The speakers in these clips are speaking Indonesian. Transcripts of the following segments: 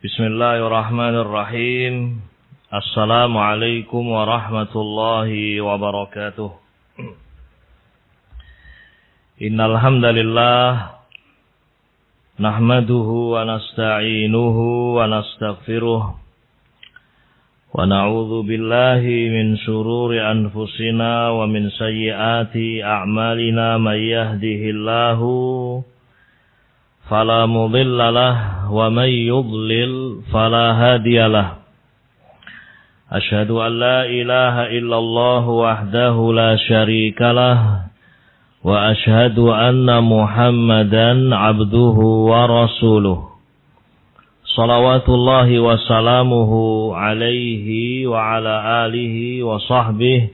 Bismillahirrahmanirrahim. Assalamualaikum warahmatullahi wabarakatuh. Innal hamdalillah nahmaduhu wa nasta'inuhu wa nastaghfiruh wa na'udzu billahi min shururi anfusina wa min sayyiati a'malina may yahdihillahu fala mudilla lahu wa may yudlil fala hadiya lahu. Asyhadu an la ilaha illallah wahdahu la syarika lahu wa asyhadu anna Muhammadan abduhu wa rasuluh. Shalawatullahi wa salamuhu alaihi wa ala alihi wa sahbihi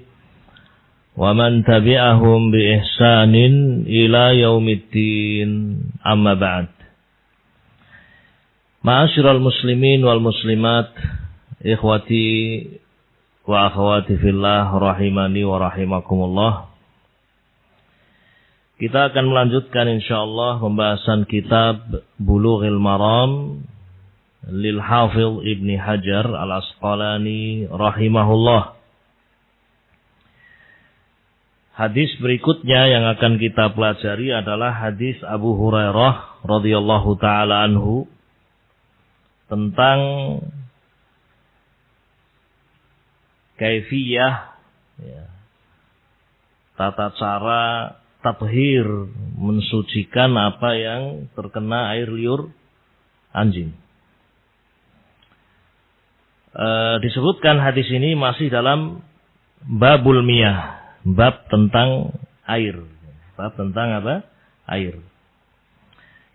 wa man tabi'ahum bi ihsanin ila yaumiddin. Amma ba'd. Ma'asyiral muslimin wal muslimat, ikhwati wa akhwati fillah rahimani wa rahimakumullah. Kita akan melanjutkan insyaallah pembahasan kitab Bulughul Maram lil Hafidz Ibnu Hajar Al-Asqalani rahimahullah. Hadis berikutnya yang akan kita pelajari adalah hadis Abu Hurairah radhiyallahu taala anhu tentang kaifiyah, tata cara tathhir, mensucikan apa yang terkena air liur anjing. Disebutkan hadis ini masih dalam babul miyah, bab tentang air. Bab tentang apa? Air.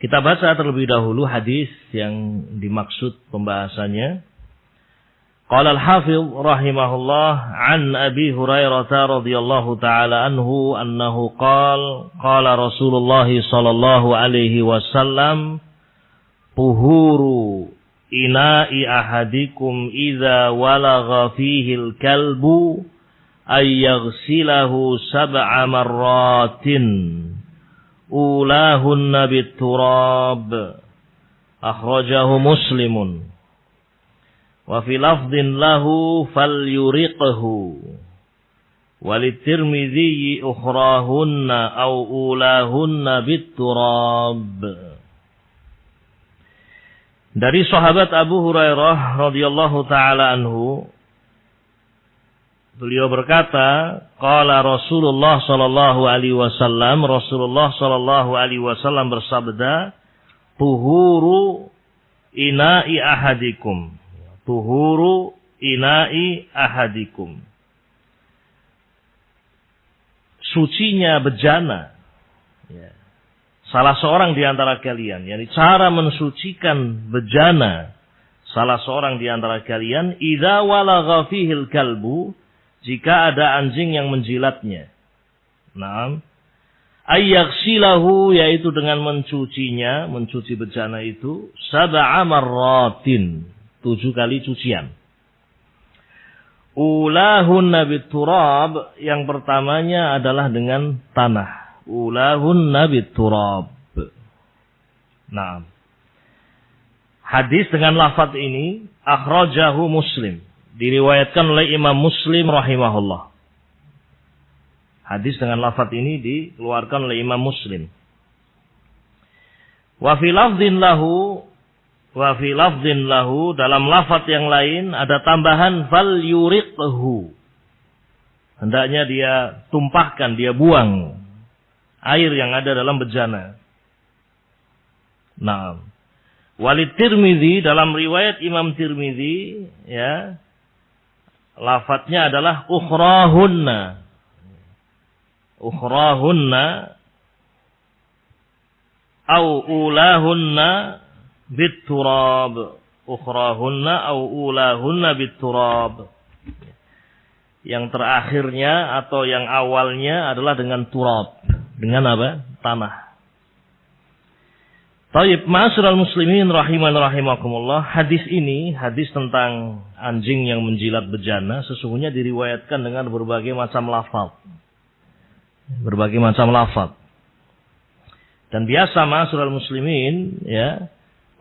Kita baca terlebih dahulu hadis yang dimaksud pembahasannya. Qala al-Hafidz rahimahullah an Abi Hurairah radhiyallahu taala anhu annahu qala Rasulullah sallallahu alaihi wasallam tuhuru ina'i ahadikum idza walagha fihi al-kalbu ay yaghsilahu sab'a marratin ulahunna bit-turab. Akhrajahu Muslimun. Wa fi lafdhin lahu falyuriqhu walitirmidzi ukhrahunna aw ulahunna bit-turab. Dari sahabat Abu Hurairah radhiyallahu taala anhu, beliau berkata, qala Rasulullah sallallahu alaihi wasallam, Rasulullah sallallahu alaihi wasallam bersabda, tuhuru ina'i ahadikum. Tuhuru ina'i ahadikum. Sucinya bejana salah seorang di antara kalian, yakni cara mensucikan bejana salah seorang di antara kalian, idza walagha fihil kalbu, jika ada anjing yang menjilatnya. Naam. Ayyaghsilahu, yaitu dengan mencucinya, mencuci bejana itu, sab'a marratin, 7 kali cucian. Ulahunna bit-turab, yang pertamanya adalah dengan tanah. Ulahunna bit-turab. Naam. Hadis dengan lafaz ini akhrajahu Muslim, diriwayatkan oleh Imam Muslim rahimahullah. Hadis dengan lafaz ini dikeluarkan oleh Imam Muslim. Wa fi lafdhin lahu, dalam lafaz yang lain ada tambahan fal yuriqhu. Hendaknya dia tumpahkan, dia buang air yang ada dalam bejana. Nah, Walid Tirmidzi, dalam riwayat Imam Tirmidzi, lafadznya adalah ukhrahunna. Ukhrahunna au ulahunna bit-turab. Ukhrahunna au ulahunna bit-turab. Yang terakhirnya atau yang awalnya adalah dengan turab. Dengan apa? Tanah. Taib, ma'asyiral muslimin rahiman rahimakumullah. Hadis ini, hadis tentang anjing yang menjilat bejana, sesungguhnya diriwayatkan dengan berbagai macam lafaz. Berbagai macam lafaz. Dan biasa ma'asyiral muslimin,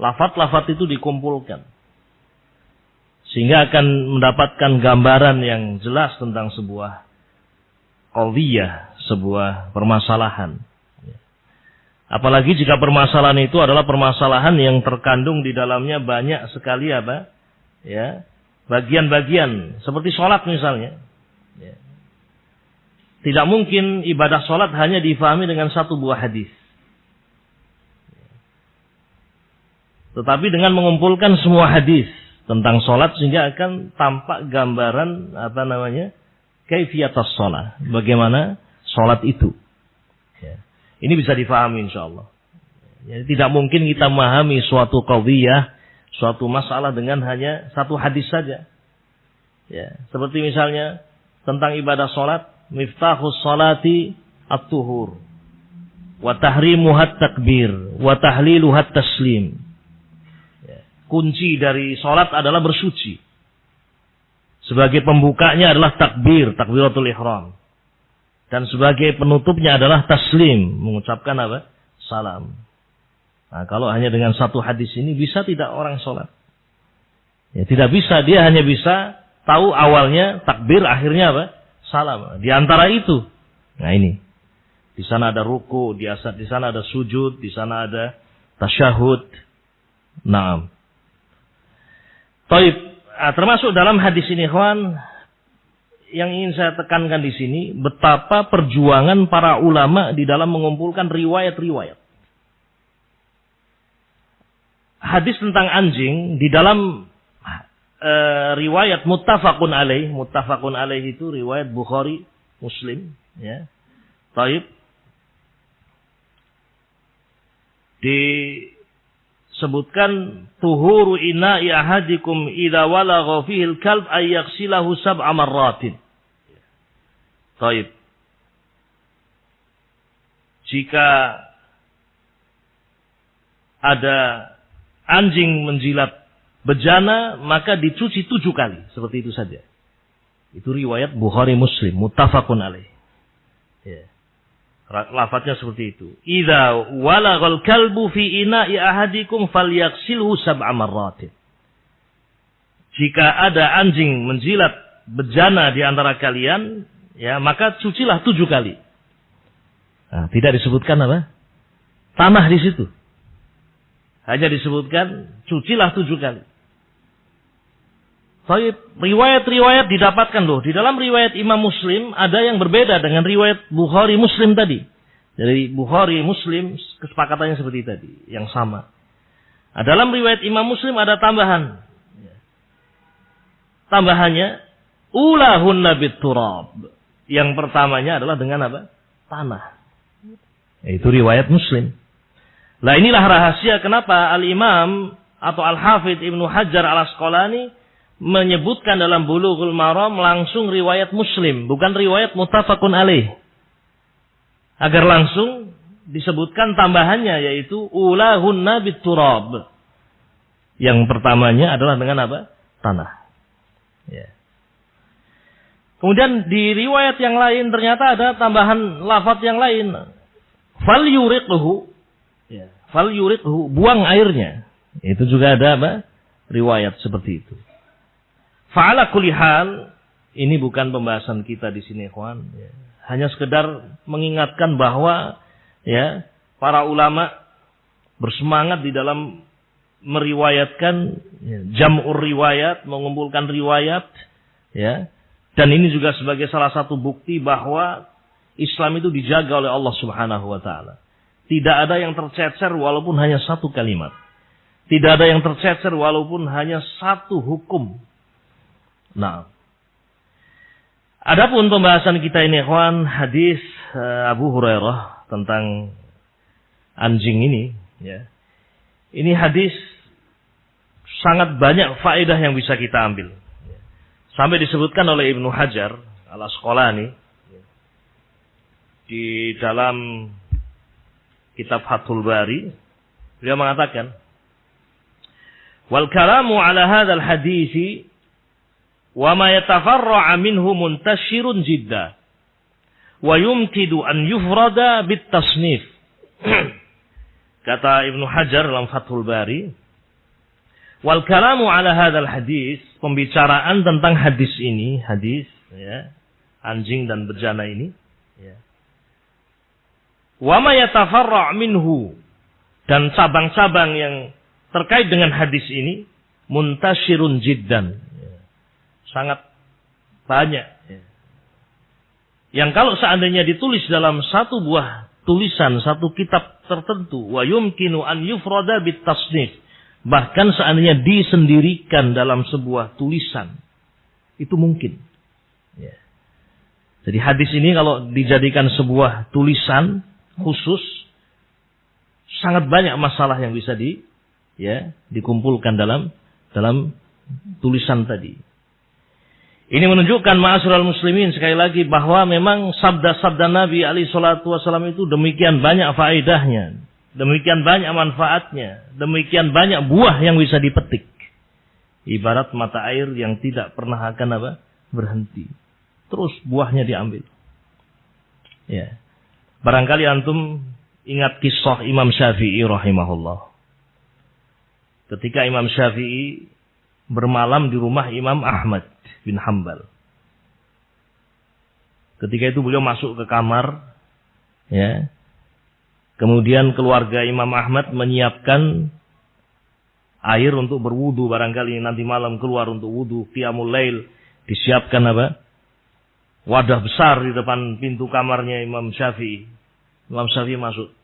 lafaz-lafaz itu dikumpulkan. sehingga akan mendapatkan gambaran yang jelas tentang sebuah qadhiyah, sebuah permasalahan. Apalagi jika permasalahan itu adalah permasalahan yang terkandung di dalamnya banyak sekali apa? Ya, bagian-bagian seperti sholat misalnya. Ya. Tidak mungkin ibadah sholat hanya difahami dengan satu buah hadis. Tetapi dengan mengumpulkan semua hadis tentang sholat sehingga akan tampak gambaran apa namanya kaifiyatus sholat, bagaimana sholat itu. Ya. Ini bisa difahami insyaallah. Ya, tidak mungkin kita memahami suatu qadhiyah, suatu masalah dengan hanya satu hadis saja. Ya, seperti misalnya tentang ibadah sholat, miftahus sholati at-tuhur, wa tahrimuhat takbir, wa tahliluhat taslim. Ya, kunci dari sholat adalah bersuci. Sebagai pembukanya adalah takbir, takbiratul ihram. Dan sebagai penutupnya adalah taslim, mengucapkan apa? Salam. Nah, kalau hanya dengan satu hadis ini bisa tidak orang sholat? Ya, tidak bisa, dia hanya bisa tahu awalnya takbir, akhirnya apa? Salam. Di antara itu. Nah ini. Di sana ada ruku, di sana ada sujud, di sana ada tasyahud. Naam. Taib. Termasuk dalam hadis ini, ikhwan, yang ingin saya tekankan di sini, betapa perjuangan para ulama di dalam mengumpulkan riwayat-riwayat. Hadis tentang anjing di dalam riwayat muttafaqun alaih itu riwayat Bukhari, Muslim, ya. Taib. Disebutkan tuhuru ina'i ahadikum idza walagha fihi al-kalb ay yaghsilahu sab'a marratin. Taib. Jika ada anjing menjilat bejana, maka dicuci 7 kali. Seperti itu saja. Itu riwayat Bukhari Muslim. Muttafaqun alaih. Ya. Lafadznya seperti itu. Idza walagal kalbu fi ina'i ahadikum falyaghsilhu sab'a marratin. Jika ada anjing menjilat bejana di antara kalian, ya, maka cucilah 7 kali. Nah, tidak disebutkan apa? Tanah di situ. Hanya disebutkan cucilah 7 kali. Riwayat-riwayat didapatkan loh. Di dalam riwayat Imam Muslim ada yang berbeda dengan riwayat Bukhari Muslim tadi. Dari Bukhari Muslim kesepakatannya seperti tadi, yang sama. Nah, dalam riwayat Imam Muslim ada tambahan. Tambahannya ulahunna biturab. Yang pertamanya adalah dengan apa? Tanah. Itu riwayat Muslim. Nah, inilah rahasia kenapa Al-Imam atau Al-Hafidh Ibnu Hajar Al-Asqalani menyebutkan dalam Bulughul Maram langsung riwayat Muslim, bukan riwayat muttafaqun alaih. Agar langsung disebutkan tambahannya, yaitu ulahunna biturab. Yang pertamanya adalah dengan apa? Tanah. Ya. Kemudian di riwayat yang lain ternyata ada tambahan lafaz yang lain. Fal yuriqhu. Ya. Fal yuriqhu, buang airnya. Itu juga ada apa? Riwayat seperti itu. Fa'ala kulli hal, ini bukan pembahasan kita di sini, ikhwan. Ya. Hanya sekedar mengingatkan bahwa ya, para ulama bersemangat di dalam meriwayatkan ya, jam'ur riwayat, mengumpulkan riwayat, ya. Dan ini juga sebagai salah satu bukti bahwa Islam itu dijaga oleh Allah Subhanahu wa taala. Tidak ada yang tercecer walaupun hanya satu kalimat. Tidak ada yang tercecer walaupun hanya satu hukum. Nah, adapun pembahasan kita ini, ikhwan, hadis Abu Hurairah tentang anjing ini, ya. Ini hadis sangat banyak faedah yang bisa kita ambil. Sampai disebutkan oleh Ibnu Hajar Al-Asqalani di dalam kitab Fathul Bari, beliau mengatakan, "Wal kalamu ala hadzal hadits wa ma yatafarra'a minhu muntashirun jidda wa yumkidu an yufrada bit tasnif." Kata Ibnu Hajar dalam Fathul Bari, Wal kalamu ala hadzal hadis, pembicaraan tentang hadis ini, hadis ya, anjing dan bejana ini, ya. Wa ma yatafarra' minhu, dan cabang-cabang yang terkait dengan hadis ini muntashirun jiddan, ya. Sangat banyak, ya. Yang kalau seandainya ditulis dalam satu buah tulisan, satu kitab tertentu, wa yumkinu an yufrada bit tasnif, bahkan seandainya disendirikan dalam sebuah tulisan, itu mungkin. Ya. Jadi hadis ini kalau dijadikan sebuah tulisan khusus, sangat banyak masalah yang bisa dikumpulkan dalam tulisan tadi. Ini menunjukkan ma'asyiral muslimin sekali lagi bahwa memang sabda-sabda Nabi alaihi salatu wasallam itu demikian banyak faedahnya, demikian banyak manfaatnya, demikian banyak buah yang bisa dipetik. Ibarat mata air yang tidak pernah akan berhenti. Terus buahnya diambil. Ya. Barangkali antum ingat kisah Imam Syafi'i rahimahullah. Ketika Imam Syafi'i bermalam di rumah Imam Ahmad bin Hanbal. Ketika itu beliau masuk ke kamar, ya. Kemudian keluarga Imam Ahmad menyiapkan air untuk berwudu, barangkali nanti malam keluar untuk wudu, qiyamul lail, disiapkan wadah besar di depan pintu kamarnya Imam Syafi'i. Imam Syafi'i masuk.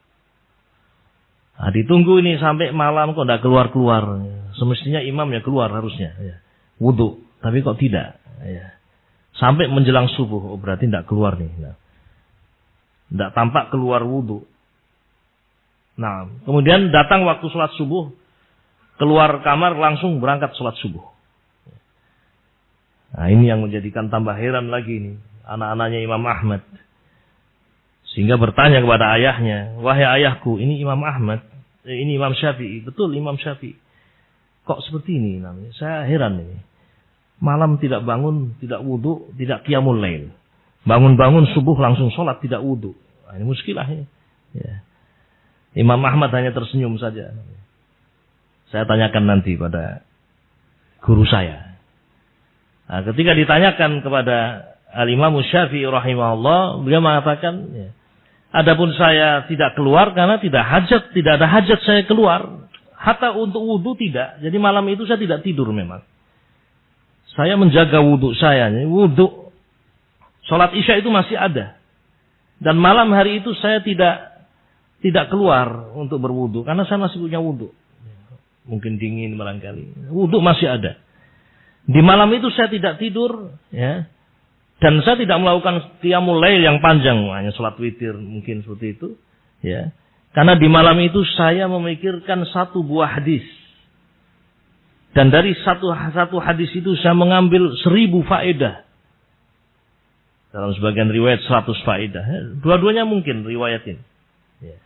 Nah, ditunggu ini sampai malam kok tidak keluar-keluar. Semestinya imamnya keluar harusnya, ya. Wudu. Tapi kok tidak, ya. Sampai menjelang subuh, oh berarti tidak keluar nih. Tidak tampak keluar wudu. Nah, kemudian datang waktu sholat subuh, keluar kamar langsung berangkat sholat subuh. Nah, ini yang menjadikan tambah heran lagi nih, anak-anaknya Imam Ahmad. Sehingga bertanya kepada ayahnya, wahai ayahku, ini Imam Ahmad, ini Imam Syafi'i, betul Imam Syafi'i. Kok seperti ini namanya? Saya heran ini. Malam tidak bangun, tidak wudu, tidak qiyamul lail. Bangun-bangun subuh langsung sholat, tidak wudu. Nah, ini muskilah ya. Ya. Imam Ahmad hanya tersenyum saja. Saya tanyakan nanti pada guru saya. Nah, ketika ditanyakan kepada Al-Imam Syafi'i rahimahullah, beliau mengatakan, ya, adapun saya tidak keluar karena tidak ada hajat saya keluar. Hatta untuk wudu tidak. Jadi malam itu saya tidak tidur memang. Saya menjaga wudhu saya. Wudhu sholat isya itu masih ada. Dan malam hari itu saya tidak keluar untuk berwudhu. Karena saya masih punya wudhu. Mungkin dingin barangkali. Wudhu masih ada. Di malam itu saya tidak tidur. Ya. Dan saya tidak melakukan qiyamul lail yang panjang. Hanya sholat witir mungkin seperti itu. Ya. Karena di malam itu saya memikirkan satu buah hadis. Dan dari satu hadis itu saya mengambil 1000 faedah. Dalam sebagian riwayat 100 faedah. Dua-duanya mungkin riwayatin. Ya.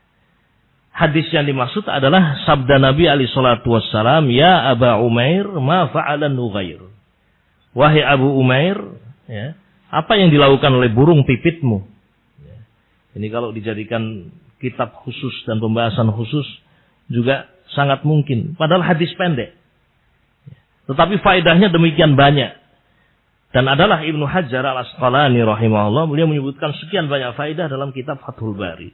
Hadis yang dimaksud adalah sabda Nabi alaihi salatu wassalam, ya Aba Umair, ma fa'alan nughair. Wahai Abu Umair, ya, apa yang dilakukan oleh burung pipitmu? Ya. Ini kalau dijadikan kitab khusus dan pembahasan khusus juga sangat mungkin. Padahal hadis pendek. Tetapi faedahnya demikian banyak. Dan adalah Ibnu Hajar al-Asqalani rahimahullah, beliau menyebutkan sekian banyak faedah dalam kitab Fathul Bari.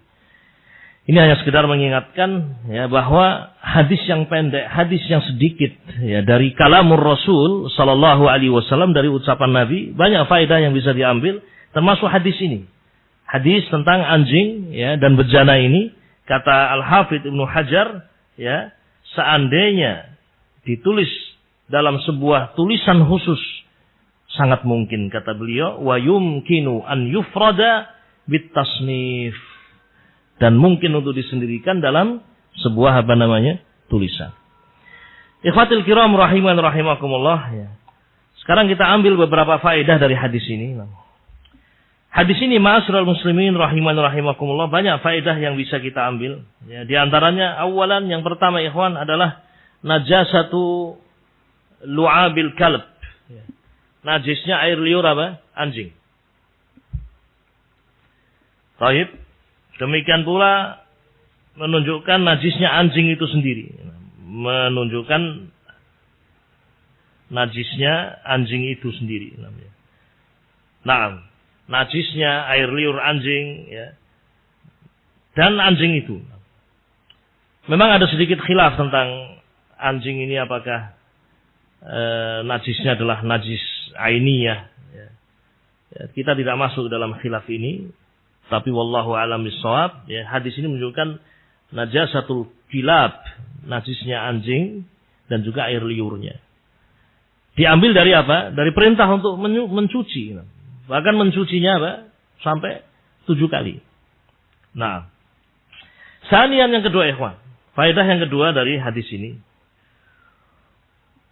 Ini hanya sekedar mengingatkan ya, bahwa hadis yang pendek, hadis yang sedikit ya, dari kalamur Rasul sallallahu alaihi wasallam, dari ucapan Nabi, banyak faedah yang bisa diambil, termasuk hadis ini. Hadis tentang anjing ya, dan bejana ini, kata Al-Hafidz Ibnu Hajar, ya, seandainya ditulis dalam sebuah tulisan khusus, sangat mungkin, kata beliau, wa yumkinu an yufrada bit tasnif, dan mungkin untuk disendirikan dalam sebuah tulisan. Ikhwatul kiram rahiman rahimakumullah, ya. Sekarang kita ambil beberapa faedah dari hadis ini. Hadis ini ma'asyiral muslimin rahiman rahimakumullah, banyak faedah yang bisa kita ambil. Ya, di antaranya awalan, yang pertama ikhwan, adalah najasatu lu'abil kalb. Najisnya air liur anjing. Taib. Demikian pula menunjukkan najisnya anjing itu sendiri. Menunjukkan najisnya anjing itu sendiri namanya. Nah, najisnya air liur anjing ya. Dan anjing itu. Memang ada sedikit khilaf tentang anjing ini apakah najisnya adalah najis ainiyah ya. Ya, kita tidak masuk dalam khilaf ini, tapi wallahu a'lam bishawab ya, hadis ini menunjukkan najasatul kilab, najisnya anjing dan juga air liurnya. Diambil dari apa? Dari perintah untuk mencuci. Bahkan mencucinya apa? Sampai 7 kali. Nah, sanian yang kedua ikhwan. Faedah yang kedua dari hadis ini.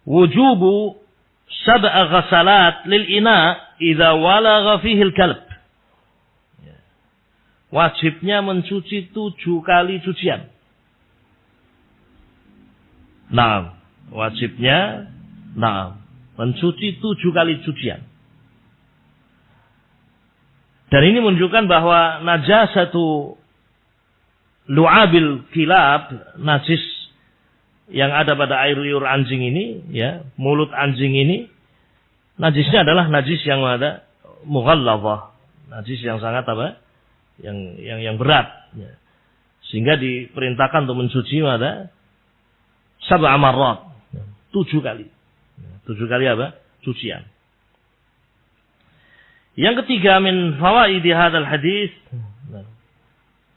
Wujubu sab'a ghasalat lil ina idza walagha fihi al-kalb. Wajibnya mencuci 7 kali cucian. Nah, wajibnya mencuci 7 kali cucian. Dan ini menunjukkan bahwa najasatu lu'abil kilab, najis yang ada pada air liur anjing ini, ya, mulut anjing ini, najisnya adalah najis yang ada mughallazah, najis yang sangat apa? Yang berat, ya. Sehingga diperintahkan untuk mencuci pada 7 marrat, 7 kali. 7 kali apa? Cucian. Yang ketiga min fawaidi hadzal hadis,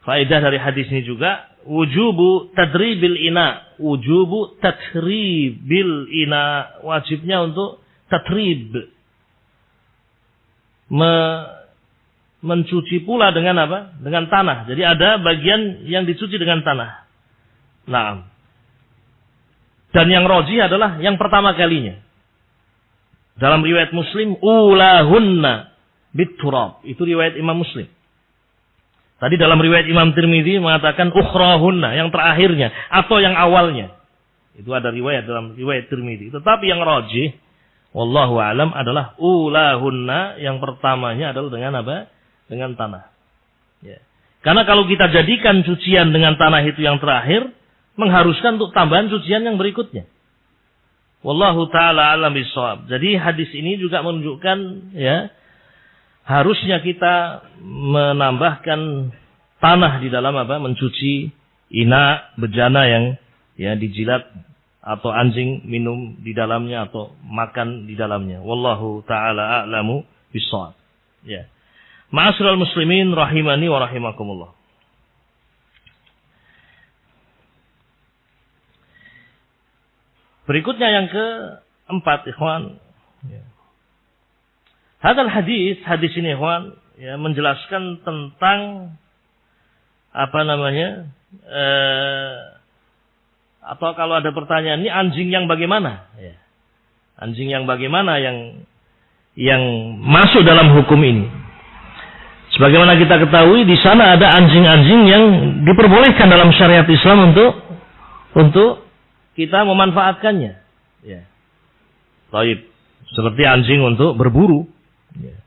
faedah dari hadis ini juga wujubu tadribil ina, wujubu tatribil ina, wajibnya untuk tatrib, mencuci pula dengan apa? Dengan tanah. Jadi ada bagian yang dicuci dengan tanah. Nah, dan yang rajih adalah yang pertama kalinya. Dalam riwayat Muslim, ulahunna biturab. Itu riwayat Imam Muslim. Tadi dalam riwayat Imam Tirmidzi mengatakan ukhrahunna, yang terakhirnya atau yang awalnya. Itu ada riwayat dalam riwayat Tirmidzi. Tetapi yang rajih, wallahu alam, adalah ulahunna, yang pertamanya adalah dengan apa? Dengan tanah. Ya. Karena kalau kita jadikan cucian dengan tanah itu yang terakhir, mengharuskan untuk tambahan cucian yang berikutnya. Wallahu ta'ala alam bishawab. Jadi hadis ini juga menunjukkan ya, harusnya kita menambahkan tanah di dalam apa? Mencuci ina, bejana yang ya dijilat atau anjing minum di dalamnya atau makan di dalamnya. Wallahu ta'ala a'lamu bishawab. Ya. Ma'asyiral muslimin rahimani wa rahimakumullah. Berikutnya yang keempat, ikhwan. Ya. Hadal hadis ini ikhwan, ya, menjelaskan tentang apa namanya, atau kalau ada pertanyaan, ini anjing yang bagaimana? Ya. Anjing yang bagaimana yang masuk dalam hukum ini? Sebagaimana kita ketahui, di sana ada anjing-anjing yang diperbolehkan dalam syariat Islam untuk kita memanfaatkannya. Ya. Taib. Seperti anjing untuk berburu. Ya.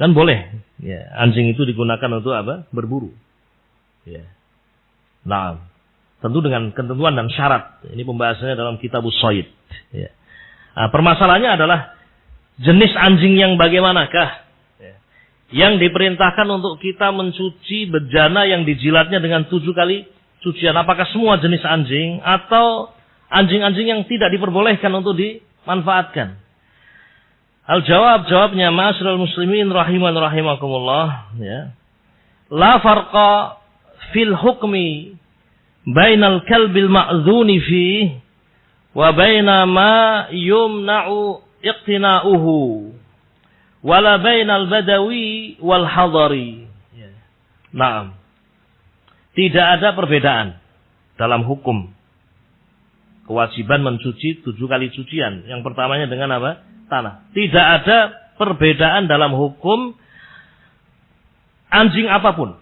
Kan boleh. Ya. Anjing itu digunakan untuk apa? Berburu. Ya. Nah, tentu dengan ketentuan dan syarat. Ini pembahasannya dalam Kitabus Shayd. Ya. Nah, permasalahannya adalah jenis anjing yang bagaimanakah? Ya. Yang diperintahkan untuk kita mencuci bejana yang dijilatnya dengan 7 kali cucian. Apakah semua jenis anjing atau anjing-anjing yang tidak diperbolehkan untuk dimanfaatkan? Jawabnya ma'asyiral muslimin rahiman rahimakumullah, ya. La farqa fil hukmi bainal kalbil ma'dzuni fi wa baina ma yumna'u iqtina'uhu wala bainal badawi wal hadari. Ya. Naam. Tidak ada perbedaan dalam hukum kewajiban mencuci 7 kali cucian. Yang pertamanya dengan apa? Tanah. Tidak ada perbedaan dalam hukum anjing apapun.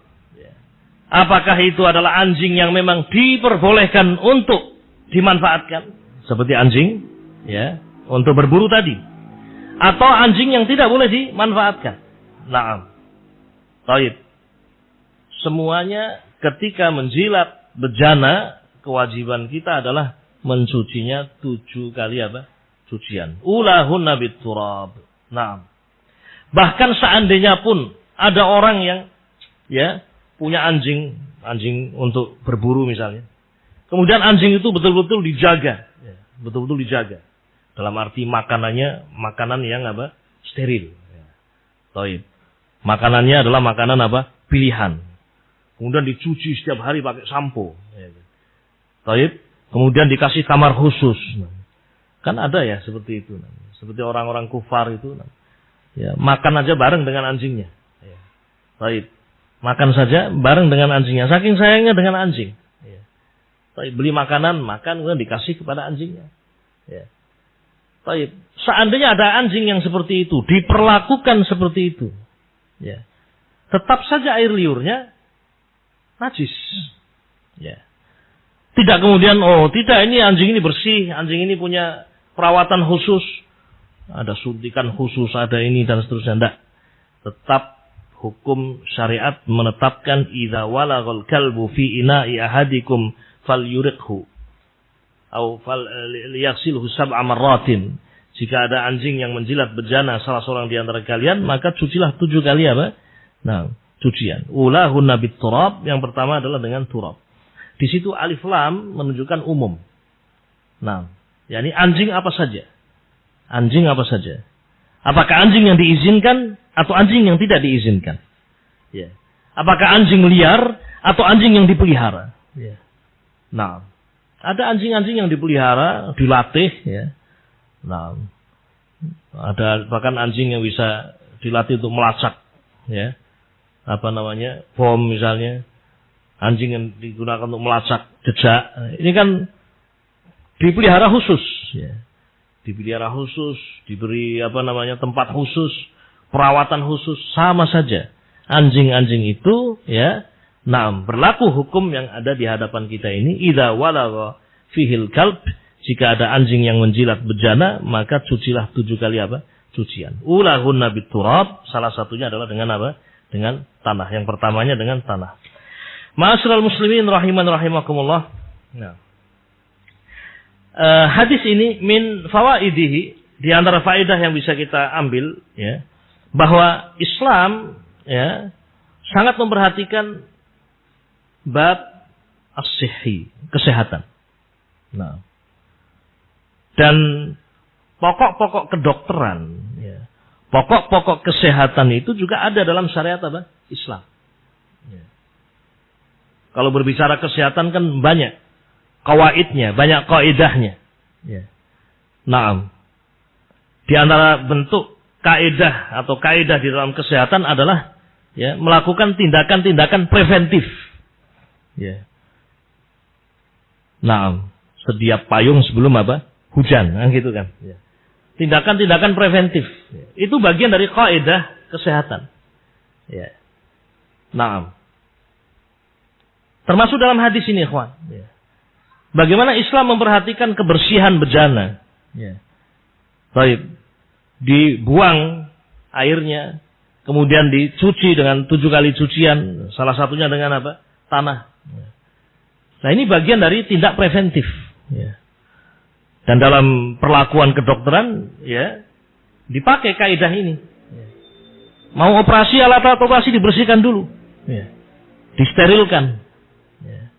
Apakah itu adalah anjing yang memang diperbolehkan untuk dimanfaatkan seperti anjing ya untuk berburu tadi, atau anjing yang tidak boleh dimanfaatkan. Naam. Baik. Semuanya ketika menjilat bejana, kewajiban kita adalah mencucinya 7 kali apa? sucian. Ulahunna biturab. Nah, bahkan seandainya pun ada orang yang ya punya anjing untuk berburu misalnya. Kemudian anjing itu betul-betul dijaga, ya, betul-betul dijaga. Dalam arti makanannya makanan yang apa? Steril. Ya. Taib. Makanannya adalah makanan apa? Pilihan. Kemudian dicuci setiap hari pakai sampo. Ya. Taib. Kemudian dikasih kamar khusus. Kan ada ya seperti itu. Seperti orang-orang kufar itu. Ya, makan aja bareng dengan anjingnya. Ya. Taib. Makan saja bareng dengan anjingnya. Saking sayangnya dengan anjing. Ya. Taib. Beli makanan, makan, kemudian dikasih kepada anjingnya. Ya. Taib. Seandainya ada anjing yang seperti itu, diperlakukan seperti itu, ya, tetap saja air liurnya najis. Ya. Tidak kemudian, oh tidak, ini anjing ini bersih, anjing ini punya perawatan khusus, ada suntikan khusus, ada ini dan seterusnya. Tidak. Tetap hukum syariat menetapkan idza walagal kalbu fi ina'i ahadikum falyuriqhu atau liyaghsilhu sab'a marratin. Jika ada anjing yang menjilat bejana salah seorang di antara kalian, maka cucilah 7 kali apa? Nah, cucian. Ulahunna biturab, yang pertama adalah dengan turab. Di situ alif lam menunjukkan umum. Nah, yakni anjing apa saja. Anjing apa saja. Apakah anjing yang diizinkan atau anjing yang tidak diizinkan? Ya. Apakah anjing liar atau anjing yang dipelihara? Ya. Nah, ada anjing-anjing yang dipelihara, dilatih, ya. Nah, ada bahkan anjing yang bisa dilatih untuk melacak, ya. Apa namanya? Bom misalnya. Anjing yang digunakan untuk melacak jejak. Ini kan dipelihara khusus, ya. Dipelihara khusus, diberi apa namanya? Tempat khusus, perawatan khusus, sama saja. Anjing-anjing itu, ya. Nah, berlaku hukum yang ada di hadapan kita ini. Idza walagha fihil kalb, jika ada anjing yang menjilat bejana, maka cucilah 7 kali apa? Cucian. Ulahunna biturab, salah satunya adalah dengan apa? Dengan tanah. Yang pertamanya dengan tanah. Ma'asyiral muslimin rahiman rahimakumullah. Nah. Hadis ini min fawaidihi, di antara faedah yang bisa kita ambil, ya, bahwa Islam, ya, sangat memperhatikan bab as-sihhi, kesehatan. Nah, dan pokok-pokok kedokteran, ya, pokok-pokok kesehatan itu juga ada dalam syariat apa? Islam. Ya. Kalau berbicara kesehatan kan banyak kawaidnya, banyak kaidahnya. Ya. Nah, di antara bentuk kaidah atau kaidah di dalam kesehatan adalah, ya, melakukan tindakan-tindakan preventif. Ya. Nah, sedia payung sebelum apa? Hujan, nah, gitu kan. Ya. Tindakan-tindakan preventif. Ya. Itu bagian dari kaidah kesehatan. Ya. Nah, termasuk dalam hadis ini, ikhwan. Ya. Bagaimana Islam memperhatikan kebersihan bejana. Ya. Baik. Dibuang airnya, kemudian dicuci dengan 7 kali cucian, salah satunya dengan apa? Tanah. Nah, ini bagian dari tindak preventif. Ya. Dan dalam perlakuan kedokteran, ya, dipakai kaidah ini. Ya. Mau operasi, alat-alat operasi dibersihkan dulu. Ya. Disterilkan. Ya.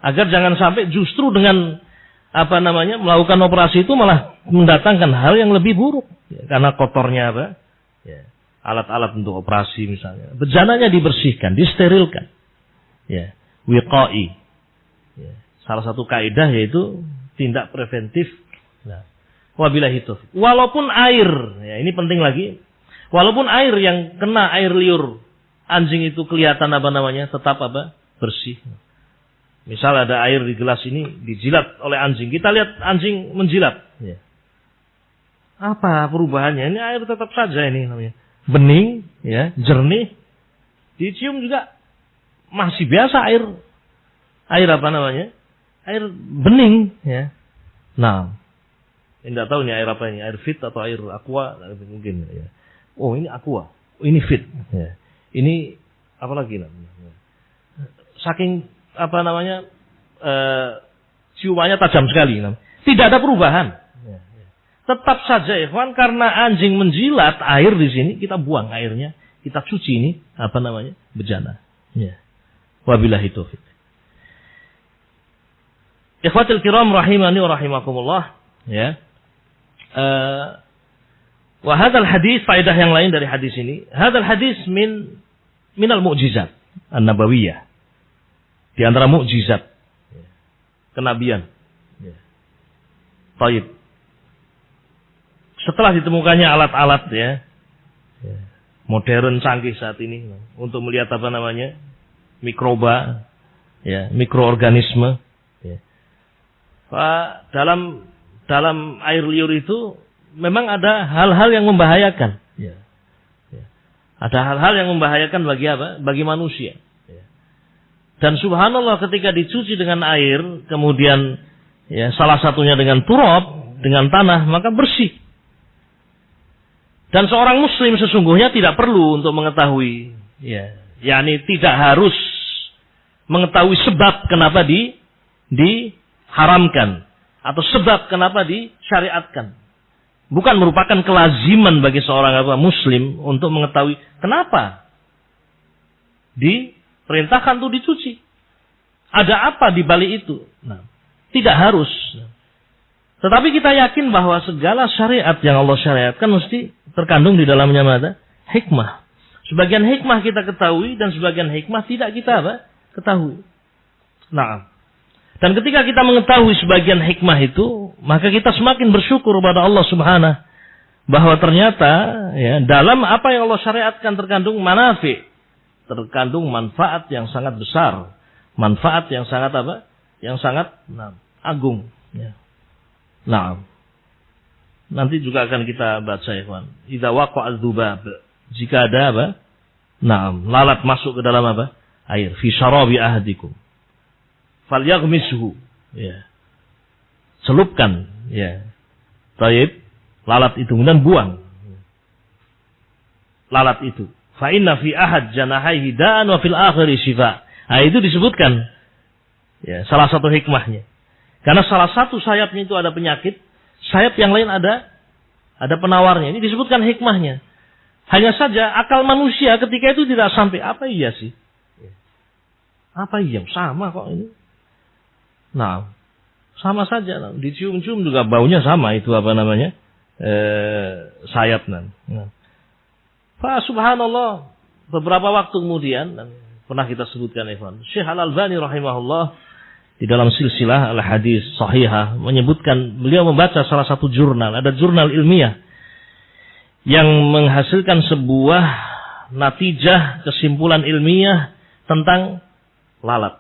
Agar jangan sampai justru dengan apa namanya melakukan operasi itu malah mendatangkan hal yang lebih buruk. Ya. Karena kotornya apa? Ya. Alat-alat untuk operasi misalnya. Bejananya dibersihkan, disterilkan. Ya. Wiqai. Ya. Salah satu kaidah yaitu tindak preventif. Nah, wabillahi taufiq. Walaupun air, ya ini penting lagi. Walaupun air yang kena air liur anjing itu kelihatan apa namanya tetap apa? Bersih. Misal ada air di gelas ini dijilat oleh anjing. Kita lihat anjing menjilat. Ya. Apa perubahannya? Ini air tetap saja ini namanya. Bening, ya, jernih. Dicium juga masih biasa air. Air apa namanya? Air bening, ya. Nah, tidak tahu ini air apa ini, air fit atau air aqua mungkin. Ya. Oh ini aqua, oh, ini fit. Ya. Ini apa lagi namanya? Saking apa namanya ciumannya tajam sekali. Tidak ada perubahan. Ya. Tetap saja ikhwan, karena anjing menjilat air di sini, kita buang airnya, kita cuci ini bejana. Ya. Wabillahi taufiq. Ikhwatul kiram rahimani wa rahimakumullah, ya. Wa hadzal hadis, faedah yang lain dari hadis ini, hadzal hadis minal mu'jizat an-nabawiyah. Di antara mukjizat kenabian. Baik. Setelah ditemukannya alat-alat modern canggih saat ini untuk melihat mikroba, mikroorganisme. Dalam air liur itu memang ada hal-hal yang membahayakan. Ada hal-hal yang membahayakan bagi manusia. Dan subhanallah, ketika dicuci dengan air, kemudian salah satunya dengan turab, dengan tanah, maka bersih. Dan seorang muslim sesungguhnya tidak perlu untuk mengetahui, tidak harus mengetahui sebab kenapa diharamkan atau sebab kenapa disyariatkan. Bukan merupakan kelaziman bagi seorang muslim untuk mengetahui kenapa diperintahkan untuk dicuci. Ada apa di balik itu? Tidak harus. Tetapi kita yakin bahwa segala syariat yang Allah syariatkan mesti terkandung di dalamnya hikmah. Sebagian hikmah kita ketahui dan sebagian hikmah tidak kita ketahui. Dan ketika kita mengetahui sebagian hikmah itu, maka kita semakin bersyukur kepada Allah Subhanahu bahwa ternyata dalam apa yang Allah syariatkan terkandung manafi, terkandung manfaat yang sangat besar, manfaat yang sangat agung. Nanti juga akan kita baca ikhwan. Idza waqa'a dzubab, jika ada lalat masuk ke dalam air, fi syarabi ahadikum, falyaghmishu, celupkan, Taib, lalat itu kemudian buang lalat itu. Fa inna fi ahad janahaihi da'an wa fil akhiri syifa. Itu disebutkan salah satu hikmahnya. Karena salah satu sayapnya itu ada penyakit, sayap yang lain ada penawarnya. Ini disebutkan hikmahnya. Hanya saja akal manusia ketika itu tidak sampai. Apa iya sih? Apa iya? Sama kok ini. Sama saja. Dicium-cium juga baunya sama. Itu sayap. Fa subhanallah. Beberapa waktu kemudian, pernah kita sebutkan ikhwan, Syekh Al-Albani rahimahullah di dalam silsilah al-hadis sahihah menyebutkan, beliau membaca salah satu jurnal, ada jurnal ilmiah yang menghasilkan sebuah natijah, kesimpulan ilmiah tentang lalat.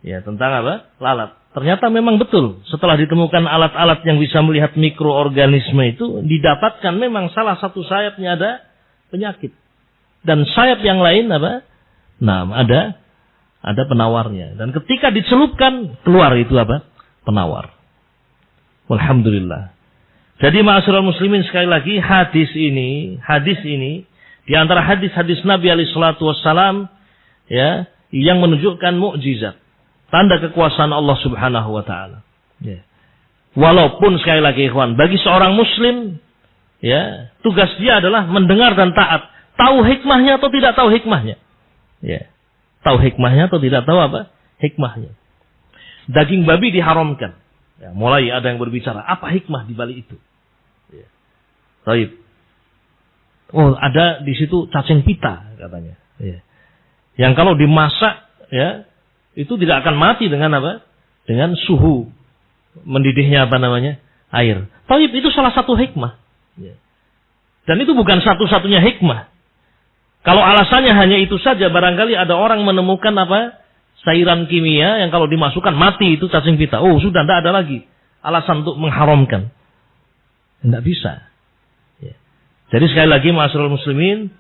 Tentang lalat. Ternyata memang betul, setelah ditemukan alat-alat yang bisa melihat mikroorganisme itu, didapatkan memang salah satu sayapnya ada penyakit. Dan sayap yang lain ada penawarnya. Dan ketika dicelupkan, keluar itu penawar. Alhamdulillah. Jadi ma'asyiral muslimin, sekali lagi hadis ini di antara hadis-hadis Nabi alaihi salatu wassalam yang menunjukkan mukjizat, tanda kekuasaan Allah Subhanahu wa taala. Walaupun sekali lagi ikhwan, bagi seorang muslim tugas dia adalah mendengar dan taat. Tahu hikmahnya atau tidak tahu hikmahnya. Tahu hikmahnya atau tidak tahu hikmahnya. Daging babi diharamkan. Mulai ada yang berbicara, apa hikmah di balik itu? Taib. Oh, ada di situ cacing pita katanya. Yang kalau dimasak itu tidak akan mati dengan dengan suhu mendidihnya air. Taib, itu salah satu hikmah. Dan itu bukan satu-satunya hikmah. Kalau alasannya hanya itu saja, barangkali ada orang menemukan cairan kimia yang kalau dimasukkan mati itu cacing pita. Oh, sudah tidak ada lagi alasan untuk mengharamkan. Tidak bisa. Jadi sekali lagi ma'asyiral muslimin,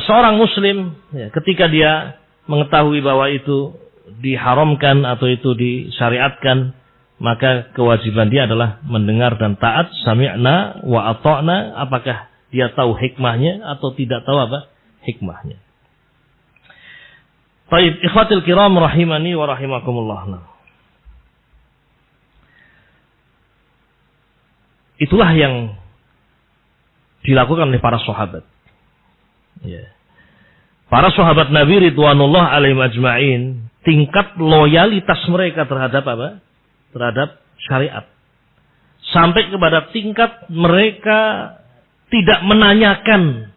seorang muslim ketika dia mengetahui bahwa itu diharamkan atau itu disyariatkan, maka kewajiban dia adalah mendengar dan taat, sami'na wa ata'na, apakah dia tahu hikmahnya atau tidak tahu hikmahnya. Baik, ikhwatil kiram rahimani wa rahimakumullah. itulah yang dilakukan oleh para sahabat. Ya. Para sahabat Nabi ridwanullah alaihim ajma'in, tingkat loyalitas mereka terhadap apa? Terhadap syariat. Sampai kepada tingkat mereka tidak menanyakan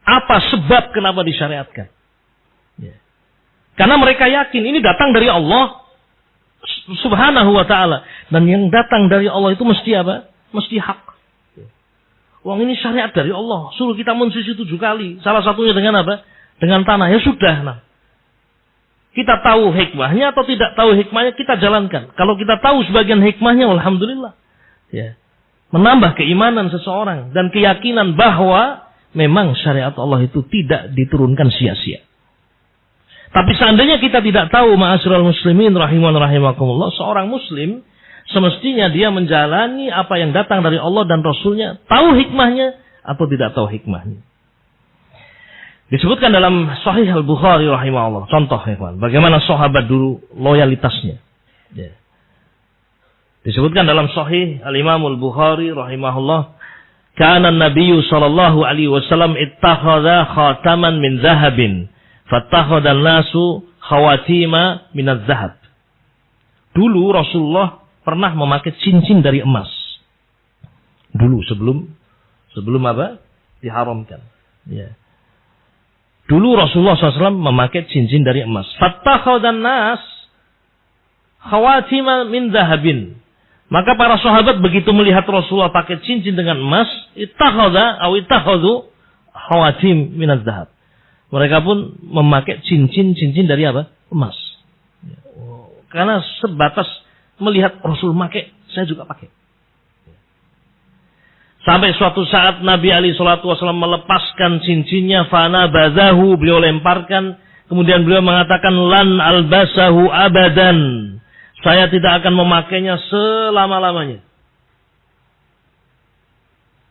apa sebab kenapa disyariatkan. Ya. Karena mereka yakin ini datang dari Allah subhanahu wa ta'ala. Dan yang datang dari Allah itu mesti apa? Mesti hak. Wong ini syariat dari Allah. Suruh kita mensuci 7 kali. Salah satunya dengan apa? Dengan tanah. Ya sudah. Nah. Kita tahu hikmahnya atau tidak tahu hikmahnya, kita jalankan. Kalau kita tahu sebagian hikmahnya, alhamdulillah. Ya. Menambah keimanan seseorang. Dan keyakinan bahwa memang syariat Allah itu tidak diturunkan sia-sia. Tapi seandainya kita tidak tahu, ma'asyiral muslimin rahiman rahimakumullah, seorang muslim semestinya dia menjalani apa yang datang dari Allah dan Rasulnya, tahu hikmahnya atau tidak tahu hikmahnya. Disebutkan dalam Sahih Al-Bukhari rahimahullah, contoh ya, bagaimana sahabat dulu loyalitasnya. Ya. Disebutkan dalam Sahih Al-Imam Al-Bukhari rahimahullah, kana an-nabiyyu sallallahu alaihi wasallam ittakhadha khataman min dhahabin, fattakhadha an-nasu khawatima min adh-dhahab. Dulu Rasulullah pernah memakai cincin dari emas. Dulu sebelum apa? Diharamkan. Ya. Dulu Rasulullah SAW memakai cincin dari emas. Fattakhadhan nas khawatima min dhahabin. Maka para sahabat begitu melihat Rasulullah pakai cincin dengan emas, ittakhadhu khawatim min adh-dhahab. Mereka pun memakai cincin dari apa? Emas. Karena sebatas melihat Rasul pakai, saya juga pakai. Sampai suatu saat Nabi SAW melepaskan cincinnya, fana bazahu, beliau lemparkan, kemudian beliau mengatakan lan albasahu abadan, saya tidak akan memakainya selama-lamanya.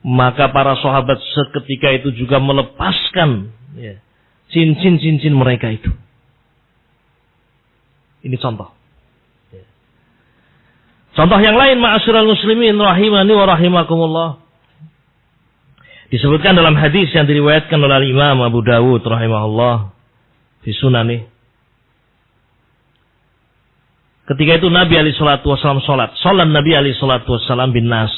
Maka para sahabat seketika itu juga melepaskan cincin-cincin mereka itu. Ini contoh. Contoh yang lain, ma'asyiral muslimin rahimani wa rahimakumullah. Disebutkan dalam hadis yang diriwayatkan oleh Imam Abu Dawud rahimahullah di Sunani. Ketika itu Nabi alaihi salatu wasallam salat. Salat Nabi alaihi salatu wasallam bin nas.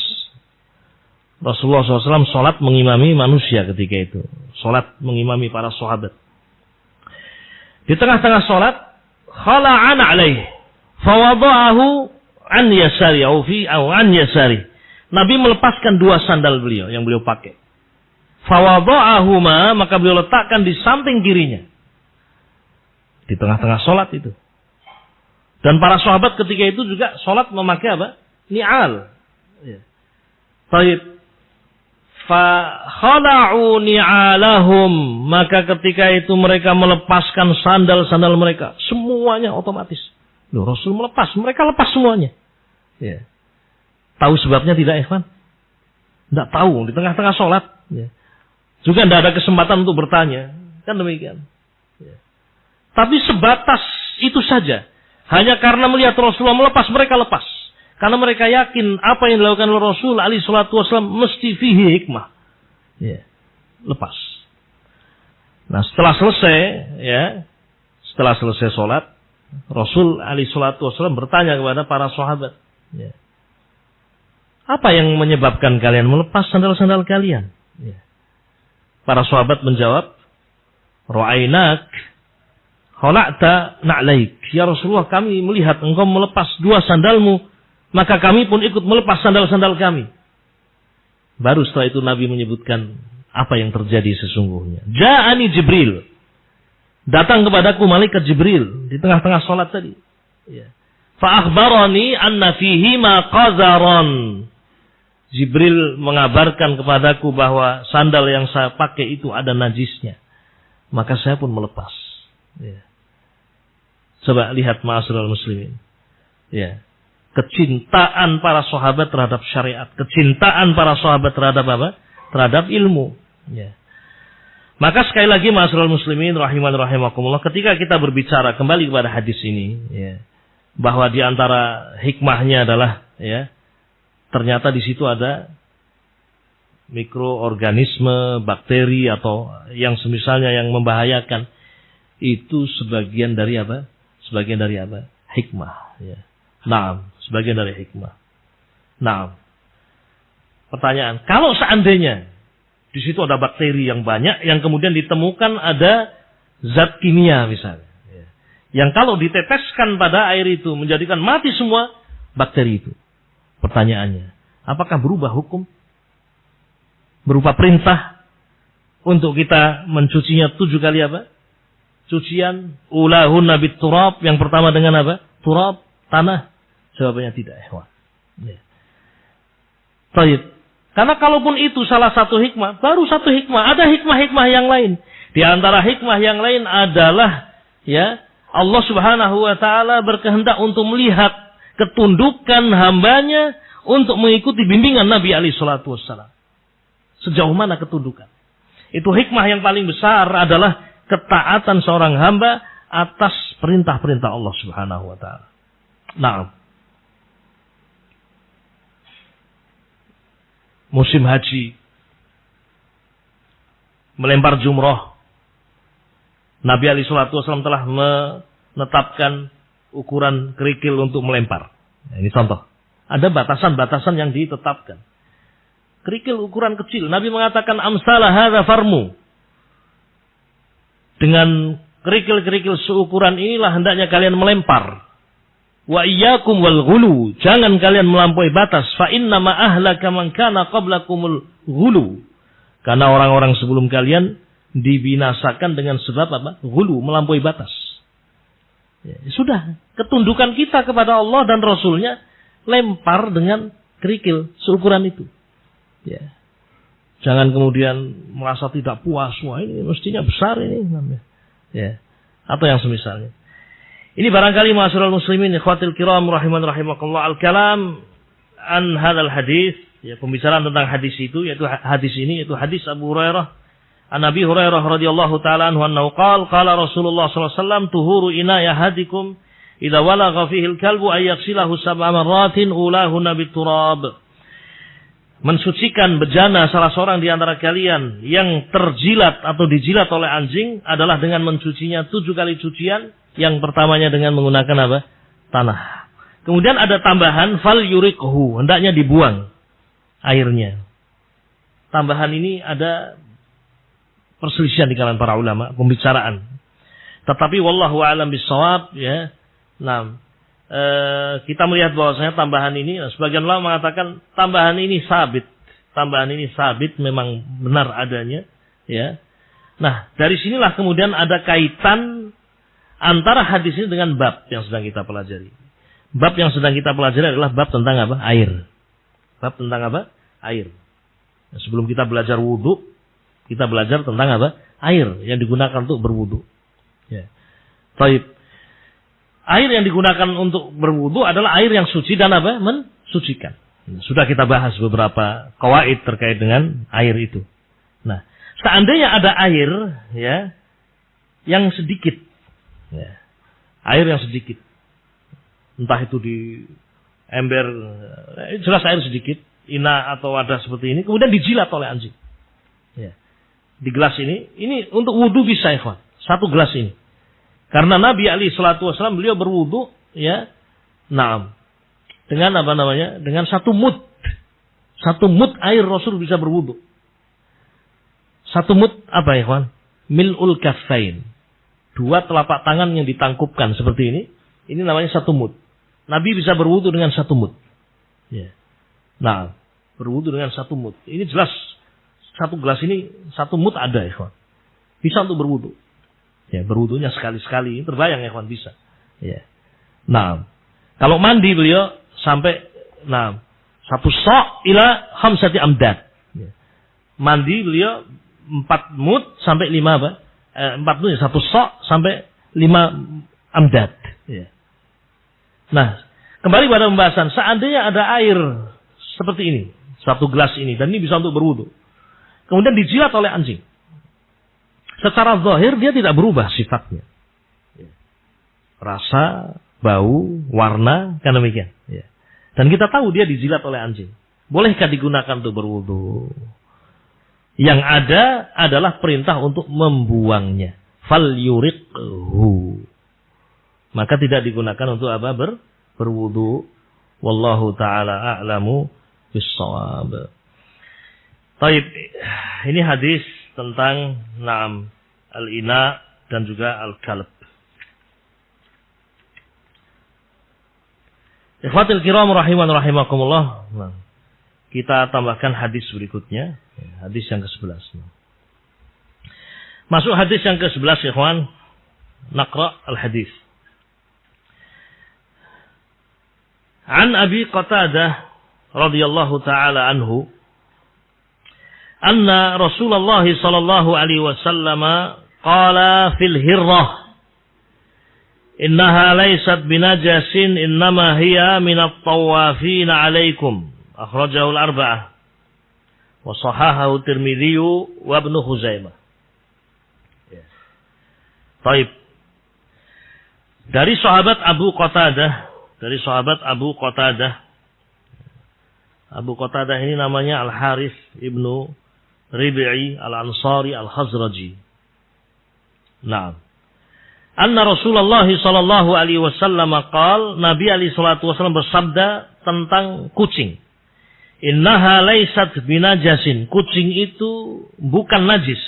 Rasulullah SAW salat mengimami manusia ketika itu. Salat mengimami para sahabat. Di tengah-tengah salat, khala'an alaihi fawada'ahu an yasari au an yasari. Nabi melepaskan 2 sandal beliau yang beliau pakai. Fawada'ahuma, maka beliau letakkan di samping kirinya. Di tengah-tengah salat itu. Dan para sahabat ketika itu juga salat memakai apa? Ni'al. Ya. Baik. Fa khala'u ni'alahum, maka ketika itu mereka melepaskan sandal-sandal mereka, semuanya otomatis. Loh, Rasul melepas, mereka lepas semuanya. Ya. Tahu sebabnya tidak, ikhwan? Tidak tahu, di tengah-tengah sholat. Ya. Juga tidak ada kesempatan untuk bertanya. Kan demikian. Ya. Tapi sebatas itu saja. Hanya karena melihat Rasulullah melepas, mereka lepas. Karena mereka yakin apa yang dilakukan oleh Rasul alaihi salatu wasallam mesti fihi hikmah. Ya. Lepas. Nah, setelah selesai sholat, Rasul alaihi salatu wasallam bertanya kepada para sahabat, ya, apa yang menyebabkan kalian melepas sandal-sandal kalian? Ya. Para sahabat menjawab, Ra'ainak khala'ta na'laik. Ya Rasulullah, kami melihat engkau melepas 2 sandalmu, maka kami pun ikut melepas sandal-sandal kami. Baru setelah itu Nabi menyebutkan apa yang terjadi sesungguhnya. Ja'ani Jibril. Datang kepadaku malaikat Jibril di tengah-tengah salat tadi. Ya. Fa'akhbarani anna fihi ma qazaran. Jibril mengabarkan kepadaku bahwa sandal yang saya pakai itu ada najisnya. Maka saya pun melepas. Ya. Coba lihat ma'asyiral muslimin. Ya. Kecintaan para sahabat terhadap syariat. Kecintaan para sahabat terhadap apa? Terhadap ilmu. Ya. Maka sekali lagi ma'asyiral muslimin rahiman rahimakumullah, ketika kita berbicara kembali kepada hadis ini, ya, bahwa di antara hikmahnya adalah, ya, ternyata di situ ada mikroorganisme, bakteri atau yang semisalnya yang membahayakan, itu sebagian dari apa? Sebagian dari apa? Hikmah. Ya. Naam, sebagian dari hikmah. Naam. Pertanyaan, kalau seandainya di situ ada bakteri yang banyak, yang kemudian ditemukan ada zat kimia misalnya, ya, yang kalau diteteskan pada air itu menjadikan mati semua bakteri itu. Pertanyaannya, apakah berubah hukum? Berupa perintah untuk kita mencucinya 7 kali apa? Cucian, ulahunna bit turab, yang pertama dengan apa? Turab, tanah. Jawabannya tidak, ikhwan. Ya. Baik. Karena kalaupun itu salah satu hikmah, baru satu hikmah, ada hikmah-hikmah yang lain. Di antara hikmah yang lain adalah, ya, Allah Subhanahu wa taala berkehendak untuk melihat ketundukan hambanya untuk mengikuti bimbingan Nabi alaihi salatu wassalam. Sejauh mana ketundukan? Itu hikmah yang paling besar adalah ketaatan seorang hamba atas perintah-perintah Allah Subhanahu wa taala. Nah, musim haji, melempar jumroh, Nabi alaihi salatu wasallam telah menetapkan ukuran kerikil untuk melempar. Nah, ini contoh. Ada batasan-batasan yang ditetapkan. Kerikil ukuran kecil. Nabi mengatakan amsalah hadza farmu. Dengan kerikil-kerikil seukuran inilah hendaknya kalian melempar. Wa iyyakum wal ghulu, jangan kalian melampaui batas. Fa inna ma ahlaka man kana qablakumul ghulu. Karena orang-orang sebelum kalian dibinasakan dengan sebab apa? Ghulu, melampaui batas. Ya, sudah, ketundukan kita kepada Allah dan Rasulnya lempar dengan kerikil seukuran itu. Ya. Jangan kemudian merasa tidak puas, wah ini mestinya besar ini namanya. Ya. Atau yang semisalnya. Ini barangkali ma'asyiral muslimin ikhwatil kiram rahiman rahimakumullah, al-kalam an hadzal hadis, ya, pembicaraan tentang hadis itu, yaitu hadis ini, yaitu hadis Abu Hurairah an Abi Hurairah radhiyallahu taala anhu annahu qala Rasulullah sallallahu alaihi wasallam tuhuru inaya hadikum idza walagha fihi al-kalbu ay yaghsilahu sab'a marratin ulahunna bit-turab. Mensucikan bejana salah seorang di antara kalian yang terjilat atau dijilat oleh anjing adalah dengan mencucinya 7 kali cucian. Yang pertamanya dengan menggunakan apa? Tanah. Kemudian ada tambahan fal yuriqhu, hendaknya dibuang airnya. Tambahan ini ada perselisihan di kalangan para ulama, pembicaraan. Tetapi wallahu a'lam bissawab, ya. Nah, kita melihat bahwasanya tambahan ini, sebagian ulama mengatakan tambahan ini sabit. Tambahan ini sabit, memang benar adanya, ya. Nah, dari sinilah kemudian ada kaitan antara hadis ini dengan bab yang sedang kita pelajari. Bab yang sedang kita pelajari adalah bab tentang apa? Air. Bab tentang apa? Air. Nah, sebelum kita belajar wudu, kita belajar tentang apa? Air yang digunakan untuk berwudu. Ya. Baik. Air yang digunakan untuk berwudu adalah air yang suci dan apa? Mensucikan. Sudah kita bahas beberapa qawaid terkait dengan air itu. Nah, seandainya ada air, ya, yang sedikit. Ya. Air yang sedikit, entah itu di ember, jelas air sedikit, ina atau wadah seperti ini, kemudian dijilat oleh anjing. Ya. Di gelas ini untuk wudu bisa, ikhwan. 1 gelas ini, karena Nabi alaihi salatu wasallam beliau berwudu, ya, naam, dengan apa namanya, dengan 1 mud, 1 mud air Rasul bisa berwudu. 1 mud apa, ikhwan? Mil'ul kaffain. 2 telapak tangan yang ditangkupkan seperti ini namanya 1 mud. Nabi bisa berwudu dengan 1 mud. Ya. Nah, berwudu dengan 1 mud. Ini jelas 1 gelas ini 1 mud ada, ikhwan. Bisa untuk berwudu. Ya, berwudunya sekali-sekali, terbayang, ikhwan, bisa. Ya. Nah, kalau mandi beliau sampai 1 sa' ila 5 amdad. Ya. Mandi beliau 4 mud sampai 5 apa? 4 mud, 1 sa' sampai 5 amdad. Ya. Nah, kembali pada pembahasan. Seandainya ada air seperti ini, 1 gelas ini, dan ini bisa untuk berwudu. Kemudian dijilat oleh anjing. Secara zahir dia tidak berubah sifatnya. Ya. Rasa, bau, warna, kan demikian. Ya. Dan kita tahu dia dijilat oleh anjing. Bolehkah digunakan untuk berwudu? Yang ada adalah perintah untuk membuangnya. Falyuriqhu. Maka tidak digunakan untuk apa? Berwudu. Wallahu ta'ala a'lamu bis-shawab. Baik, ini hadis tentang al-ina dan juga al-kalb. Ikhwatul kiram rahiman rahimakumullah. Kita tambahkan hadis berikutnya, hadis yang ke-11. Masuk hadis yang ke-11, ikhwan. Naqra al-hadis. An Abi Qatadah radhiyallahu ta'ala anhu anna Rasulullah sallallahu alaihi wasallam qala fil hirrah innaha laysat binajasin innama hiya minat tawafin alaikum akhrajahu al-arba'ah wa sahahahu Tirmidzi wa Ibnu Khuzaimah. Baik. Dari sahabat Abu Qatadah, Abu Qatadah ini namanya Al-Harith ibnu Rib'i Al-Ansari Al-Khazraji. Nah, anna Rasulullah sallallahu alaihi wasallam qaal, Nabi alaihi salatu wasallam bersabda tentang kucing. Innaha laysat binajasin. Kucing itu bukan najis.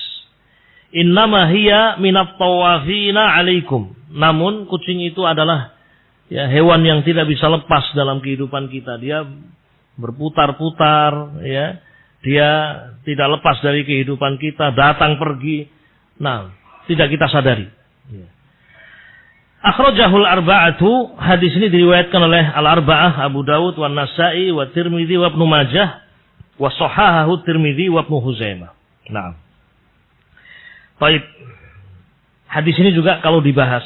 Innama hiya minat tawafina alaikum. Namun kucing itu adalah hewan yang tidak bisa lepas dalam kehidupan kita. Dia berputar-putar, dia tidak lepas dari kehidupan kita, datang pergi. Nah, tidak kita sadari. Akhrajahul arba'atu, hadis ini diriwayatkan oleh al-arba'ah, Abu Dawud, wa Nasa'i, wa Tirmidzi, wa Ibnu Majah, wa sahahahu Tirmidzi, wa Ibnu Khuzaimah. Nah, baik. Hadis ini juga kalau dibahas,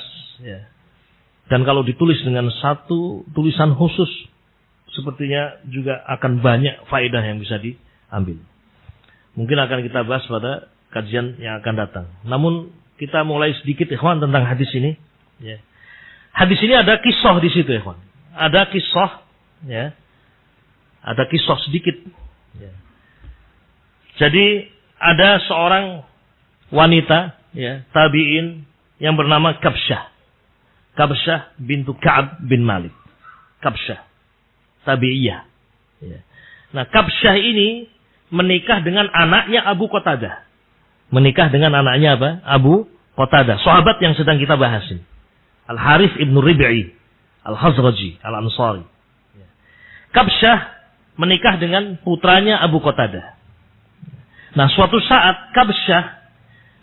dan kalau ditulis dengan satu tulisan khusus, sepertinya juga akan banyak faedah yang bisa diambil. Mungkin akan kita bahas pada kajian yang akan datang. Namun kita mulai sedikit ikhwan tentang hadis ini. Hadis ini ada kisah di situ ikhwan. Ada kisah, ada kisah sedikit. Jadi ada seorang wanita, tabi'in yang bernama Kabsyah. Kabsyah bintu Ka'ab bin Malik. Kabsyah. Tabi'iyah. Nah, Kabsyah ini menikah dengan anaknya Abu Qatadah. Menikah dengan anaknya apa? Abu Qatadah. Sahabat yang sedang kita bahas ini. Al-Harith ibnu Rib'i. Al-Khazraji. Al-Ansari. Kabsyah menikah dengan putranya Abu Qatadah. Nah, suatu saat Kabsyah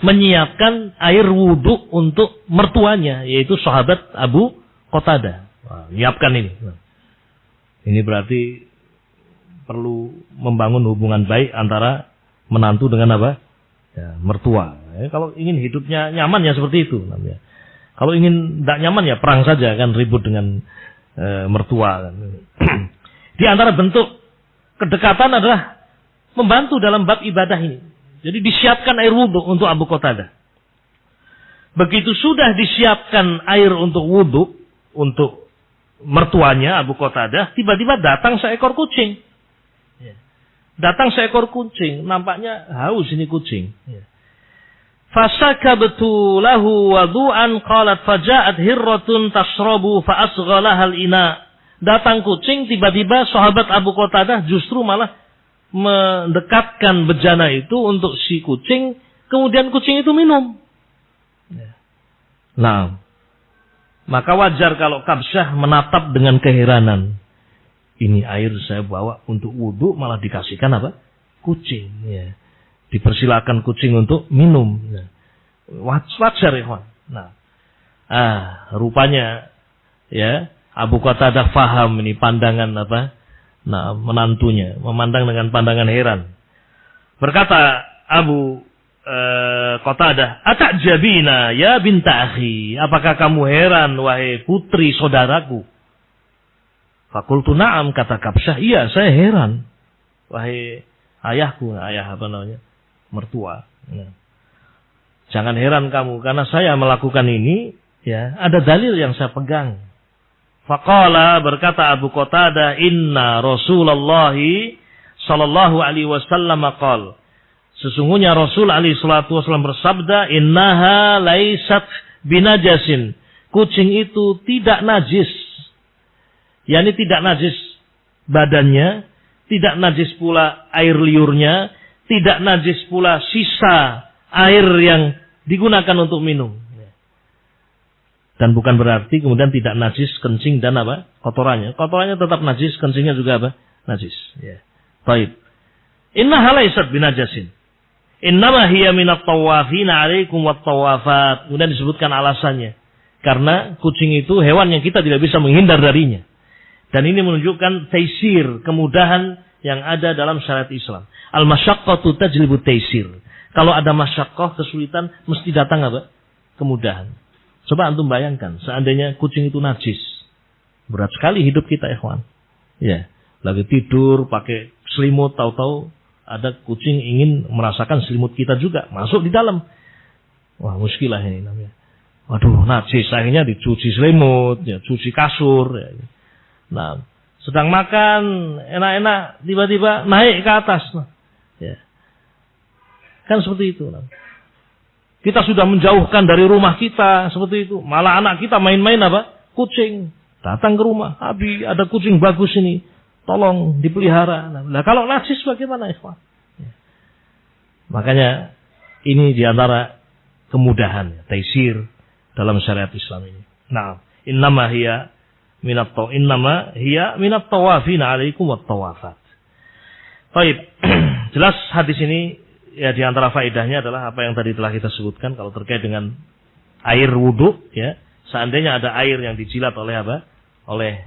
menyiapkan air wudhu untuk mertuanya, yaitu sahabat Abu Qatadah. Menyiapkan ini. Ini berarti perlu membangun hubungan baik antara menantu dengan apa? Mertua. Kalau ingin hidupnya nyaman ya seperti itu. Kalau ingin tidak nyaman ya perang saja kan, ribut dengan mertua. Di antara bentuk kedekatan adalah membantu dalam bab ibadah ini. Jadi disiapkan air wudhu untuk Abu Qatadah. Begitu sudah disiapkan air untuk wudhu untuk mertuanya Abu Qatadah, tiba-tiba datang seekor kucing. Datang seekor kucing, nampaknya haus ini kucing. Fasakabtu lahu wudu'an qalat faja'at hirratun tashrabu fa asghalaha al-ina. Datang kucing, tiba-tiba sahabat Abu Qatadah justru malah mendekatkan bejana itu untuk si kucing, kemudian kucing itu minum. Nah, maka wajar kalau Kabsyah menatap dengan keheranan. Ini air saya bawa untuk wudhu malah dikasihkan apa? Kucing. Dipersilakan kucing untuk minum. Wajar ya. Nah, rupanya Abu Qatadah faham ini pandangan apa? Nah, menantunya memandang dengan pandangan heran. Berkata Abu Qatadah, "Atajabina ya binta akhi? Apakah kamu heran wahai putri saudaraku?" Fakultu na'am, kata Kabsyah, "Iya, saya heran wahai ayahku." Ayah apa namanya? Mertua. Jangan heran kamu karena saya melakukan ini ada dalil yang saya pegang. Faqala, berkata Abu Qatadah, "Inna Rasulullah sallallahu alaihi wasallam qala." Sesungguhnya Rasul alaihi salatu wasallam bersabda, "Innaha laisat binajasin." Kucing itu tidak najis. Yani tidak najis badannya, tidak najis pula air liurnya, tidak najis pula sisa air yang digunakan untuk minum. Dan bukan berarti kemudian tidak najis kencing dan apa? Kotorannya. Kotorannya tetap najis, kencingnya juga apa? Najis. Ya. Baik. Innaha laisat binajasin. Innama hiya minat tawafina alaikum wat tawafat. Kemudian disebutkan alasannya. Karena kucing itu hewan yang kita tidak bisa menghindar darinya. Dan ini menunjukkan taisir, kemudahan yang ada dalam syariat Islam. Al-masyaqqatu tajlibu taisir. Kalau ada masyaqqah, kesulitan, mesti datang apa? Kemudahan. Coba antum bayangkan, seandainya kucing itu najis. Berat sekali hidup kita, ikhwan. Ya, lagi tidur, pakai selimut, tahu-tahu ada kucing ingin merasakan selimut kita juga. Masuk di dalam. Wah, muskilah ini namanya. Waduh, najis, akhirnya dicuci selimut, ya, cuci kasur. Ya. Nah, sedang makan, enak-enak, tiba-tiba naik ke atas. Nah, ya. Kan seperti itu. Nah. Kita sudah menjauhkan dari rumah kita, seperti itu. Malah anak kita main-main apa? Kucing. Datang ke rumah, Abi, ada kucing bagus ini. Tolong dipelihara. Nah, kalau najis bagaimana, ikhwan? Ya. Makanya, ini diantara kemudahan, taisir dalam syariat Islam ini. Nah, innama hiya minat tawafina alaikum wat tawafat. Baik. Jelas hadis ini ya di antara faedahnya adalah apa yang tadi telah kita sebutkan kalau terkait dengan air wudu ya. Seandainya ada air yang dijilat oleh apa? Oleh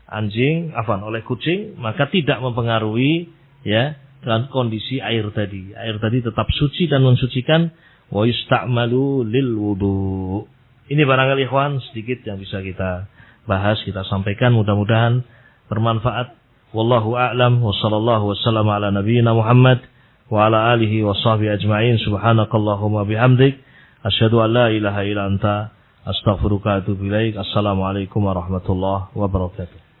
anjing, oleh kucing, maka tidak mempengaruhi ya dengan kondisi air tadi. Air tadi tetap suci dan mensucikan wa yusta'malu lil wudu. Ini barangkali ikhwan sedikit yang bisa kita bahas, kita sampaikan, mudah-mudahan bermanfaat. Wallahu a'lam wa sallallahu wasallam ala nabiyyina Muhammad wa ala alihi wa sahbihi ajma'in. Subhanakallahumma bihamdik asyhadu an la ilaha illa anta astaghfiruka wa atubu ilaik. Assalamualaikum warahmatullahi wabarakatuh.